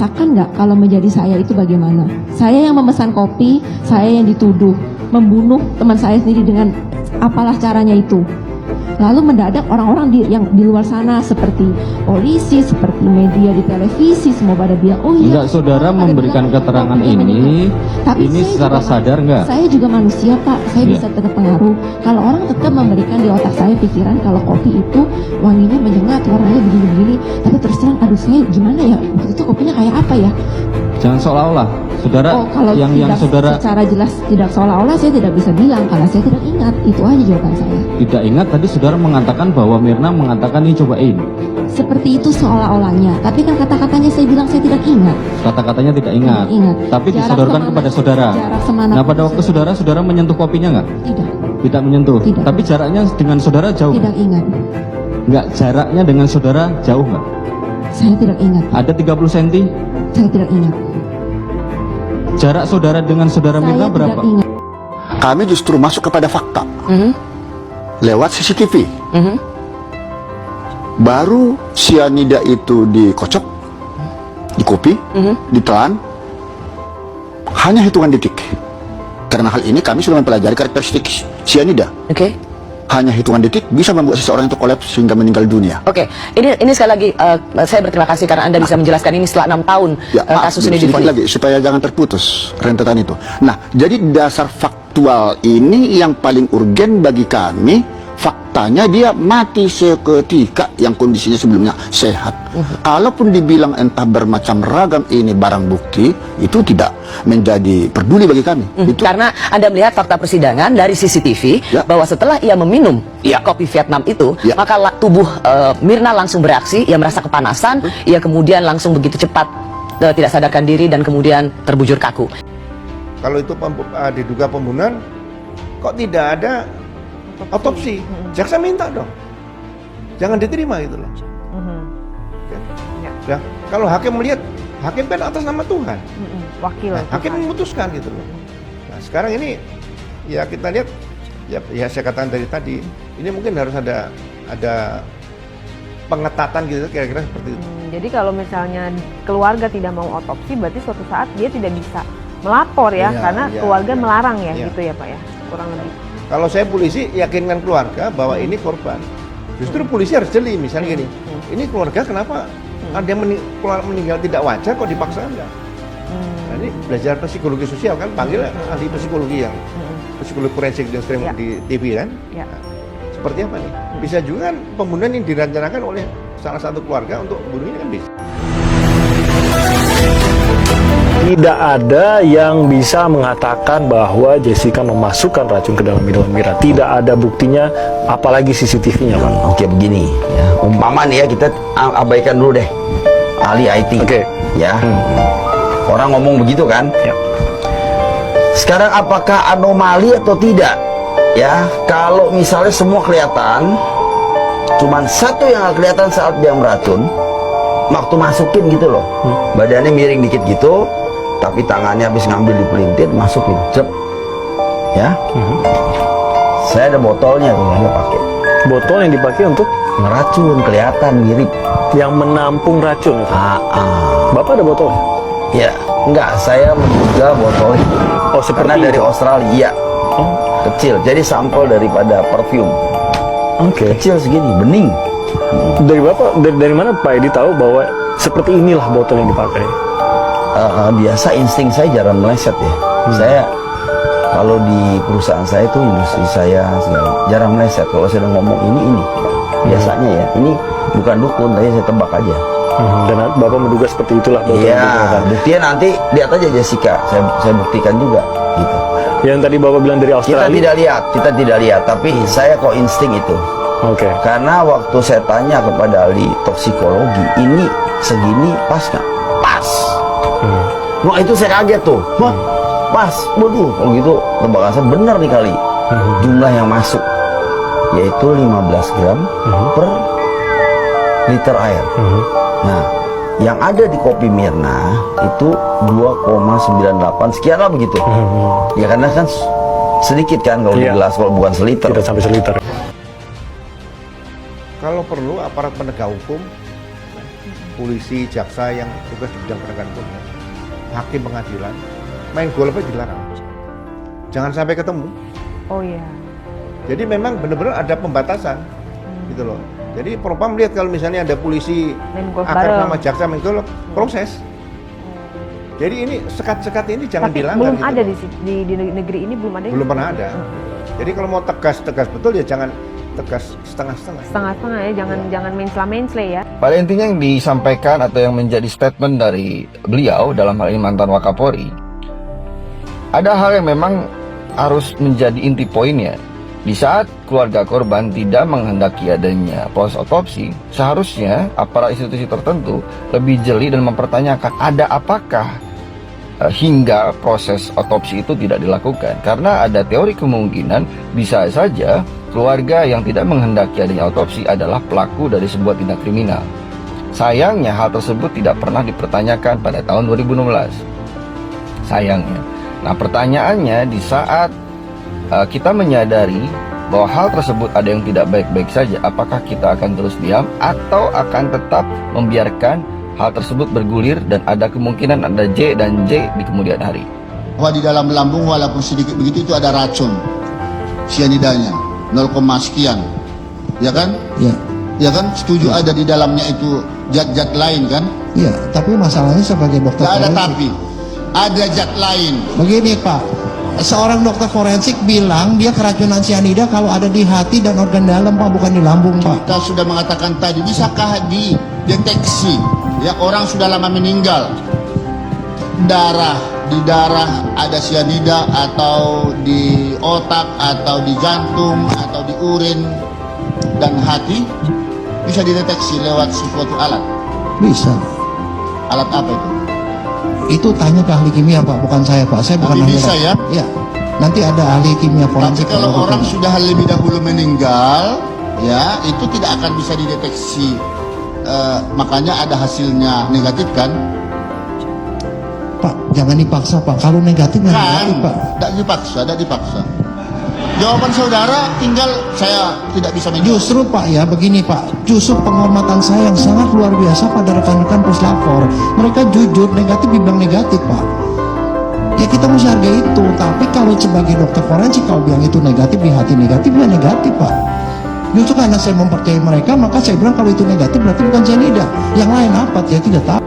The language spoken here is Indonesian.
merasakan nggak kalau menjadi saya itu bagaimana? Saya yang memesan kopi, saya yang dituduh membunuh teman saya sendiri dengan apalah caranya itu. Lalu mendadak orang-orang yang di luar sana seperti polisi, seperti media di televisi, semua pada bilang, oh iya. Enggak, saudara memberikan keterangan ini, tapi ini secara sadar enggak? Saya juga manusia, Pak. Saya bisa terpengaruh. Kalau orang tetap memberikan di otak saya pikiran kalau kopi itu wanginya menyengat, warnanya begini-begini. Tapi terus terang, aduh saya gimana ya? Waktu itu kopinya kayak apa ya? Jangan seolah-olah, saudara, kalau yang saudara secara jelas tidak seolah-olah, saya tidak bisa bilang karena saya tidak ingat. Itu aja jawaban saya. Tidak ingat, tadi saudara mengatakan bahwa Mirna mengatakan ini cobain. Seperti itu seolah-olahnya. Tapi kan kata-katanya saya bilang saya tidak ingat. Kata-katanya tidak ingat. Tapi disodorkan kepada saudara. Nah, pada waktu saudara menyentuh kopinya nggak? Tidak. Tidak menyentuh. Tidak. Tapi jaraknya dengan saudara jauh. Tidak ingat. Nggak, jaraknya dengan saudara jauh nggak? Saya tidak ingat. Ada 30 cm? Saya tidak ingat. Jarak saudara dengan saudara Mirna berapa? Tidak ingat. Kami justru masuk kepada fakta lewat CCTV. Baru sianida itu dikocok, di kopi, ditelan, hanya hitungan detik. Karena hal ini kami sudah mempelajari karakteristik sianida. Hanya hitungan detik bisa membuat seseorang itu kolaps sehingga meninggal dunia. Ini sekali lagi saya berterima kasih karena Anda bisa menjelaskan ini setelah 6 tahun kasus ini difonis. Lagi supaya jangan terputus rentetan itu. Nah, jadi dasar faktual ini yang paling urgen bagi kami. Faktanya dia mati seketika yang kondisinya sebelumnya sehat. Kalaupun dibilang entah bermacam ragam ini barang bukti, itu tidak menjadi peduli bagi kami. Itu karena Anda melihat fakta persidangan dari CCTV bahwa setelah ia meminum kopi Vietnam itu, maka tubuh Mirna langsung bereaksi, ia merasa kepanasan, ia kemudian langsung begitu cepat tidak sadarkan diri dan kemudian terbujur kaku. Kalau itu diduga pembunuhan, kok tidak ada otopsi? Jaksa minta dong, jangan diterima gitu loh. Ya, kalau hakim melihat, hakim kan atas nama Tuhan, wakil hakim memutuskan gitu loh. Nah sekarang ini ya kita lihat, ya saya katakan dari tadi, ini mungkin harus ada pengetatan gitu kira-kira seperti itu. Jadi kalau misalnya keluarga tidak mau otopsi, berarti suatu saat dia tidak bisa melapor ya, karena keluarga melarang ya, gitu ya Pak ya, kurang lebih. Kalau saya polisi, yakinkan keluarga bahwa ini korban. Justru polisi harus jeli, misalnya gini, ini keluarga kenapa ada yang meninggal tidak wajar kok dipaksa enggak? Nah, ini belajar psikologi sosial kan, panggil ahli psikologi yang psikologi forensik di TV kan. Nah, seperti apa nih? Bisa juga kan pembunuhan yang direncanakan oleh salah satu keluarga untuk bunuh ini kan bisa. Tidak ada yang bisa mengatakan bahwa Jessica memasukkan racun ke dalam minuman Mirna. Tidak ada buktinya, apalagi CCTV-nya, Bang. Oke, begini ya. Umpama nih ya, kita abaikan dulu deh ahli IT. Ya. Orang ngomong begitu kan? Sekarang apakah anomali atau tidak? Ya, kalau misalnya semua kelihatan, cuman satu yang nggak kelihatan saat dia meracun, waktu masukin gitu loh, badannya miring dikit gitu, tapi tangannya habis ngambil di pelintir, masukin, cep, ya. Saya ada botolnya tuh yang pakai. Botol yang dipakai untuk ngeracun, kelihatan mirip. Yang menampung racun. Bapak ada botolnya? Ya, enggak. Saya menduga botolnya. Oh, seperti karena dari itu? Australia. Kecil. Jadi sampel daripada parfum. Kecil segini, bening. Dari Bapak, dari mana Pak Edi tahu bahwa seperti inilah botol yang dipakai? Biasa insting saya jarang meleset ya. Saya kalau di perusahaan saya tuh, industri saya jarang meleset. Kalau saya udah ngomong ini biasanya ya, ini bukan dukun, tapi saya tebak aja. Dan Bapak menduga seperti itulah botol. Iya, buktinya nanti lihat aja Jessica, saya buktikan juga gitu. Yang tadi Bapak bilang dari Australia? Kita tidak lihat, tapi saya kok insting itu. Karena waktu saya tanya kepada ahli toksikologi, ini segini pas nggak? Pas. Wah, itu saya kaget tuh. Wah, pas. Waduh, kalau gitu tebakan saya benar nih kali. Jumlah yang masuk yaitu 15 gram per liter air. Nah, yang ada di kopi Mirna itu 2,98 sekian lah begitu. Ya karena kan sedikit kan kalau di gelas, kalau bukan seliter. Tidak sampai seliter. Kalau perlu aparat penegak hukum, polisi, jaksa yang tugas di bidang penegakan hukum, hakim pengadilan, main golf aja dilarang. Jangan sampai ketemu. Oh iya. Jadi memang benar-benar ada pembatasan, gitu loh. Jadi propam lihat kalau misalnya ada polisi akrab sama jaksa main golf, proses. Jadi ini sekat-sekat ini jangan tapi dilanggar. Belum gitu ada loh. di negeri ini belum ada. Belum pernah ada. Jadi kalau mau tegas betul ya jangan tegas setengah-setengah. Setengah-setengah ya, jangan mensla ya. Pada intinya yang disampaikan atau yang menjadi statement dari beliau dalam hal ini mantan Wakapolri, ada hal yang memang harus menjadi inti poinnya. Di saat keluarga korban tidak menghendaki adanya proses otopsi, seharusnya aparat institusi tertentu lebih jeli dan mempertanyakan ada apakah hingga proses otopsi itu tidak dilakukan. Karena ada teori kemungkinan bisa saja keluarga yang tidak menghendaki adanya otopsi adalah pelaku dari sebuah tindak kriminal. Sayangnya hal tersebut tidak pernah dipertanyakan pada tahun 2016. Sayangnya. Nah, pertanyaannya di saat kita menyadari bahwa hal tersebut ada yang tidak baik-baik saja, apakah kita akan terus diam atau akan tetap membiarkan hal tersebut bergulir dan ada kemungkinan ada J dan J di kemudian hari? Bahwa di dalam lambung walaupun sedikit begitu itu ada racun sianidanya 0, sekian, ya kan? Ya. Ya kan, setuju ada di dalamnya itu zat-zat lain kan? Iya, tapi masalahnya sebagai dokter Tidak ada forensik. tapi, ada zat lain. Begini Pak, seorang dokter forensik bilang dia keracunan sianida kalau ada di hati dan organ dalam Pak, bukan di lambung Pak. Kita sudah mengatakan tadi, bisakah dideteksi? Ya, orang sudah lama meninggal, di darah ada sianida atau di otak atau di jantung atau di urin dan hati bisa dideteksi lewat suatu alat. Bisa. Alat apa itu? Itu tanya ke ahli kimia Pak, bukan saya Pak. Saya bukan Tapi ahli. bisa ya? Iya. Nanti ada ahli kimia Tapi forensik. kalau orang sudah lebih dahulu meninggal, ya itu tidak akan bisa dideteksi. Makanya ada hasilnya negatif kan? Pak, jangan dipaksa Pak. Kalau negatif ya negatif Pak. Tidak dipaksa. Jawaban saudara tinggal saya tidak bisa menjawab. Justru Pak ya, begini Pak, justru penghormatan saya yang sangat luar biasa pada rekan-rekan puslapor. Mereka jujur, negatif dibilang negatif Pak. Ya kita mesti hargai itu. Tapi kalau sebagai dokter forensik kalau bilang itu negatif, di hati negatif, ya negatif Pak. Justru karena saya mempercayai mereka, maka saya bilang kalau itu negatif berarti bukan cyanida. Yang lain apa? Saya tidak tahu.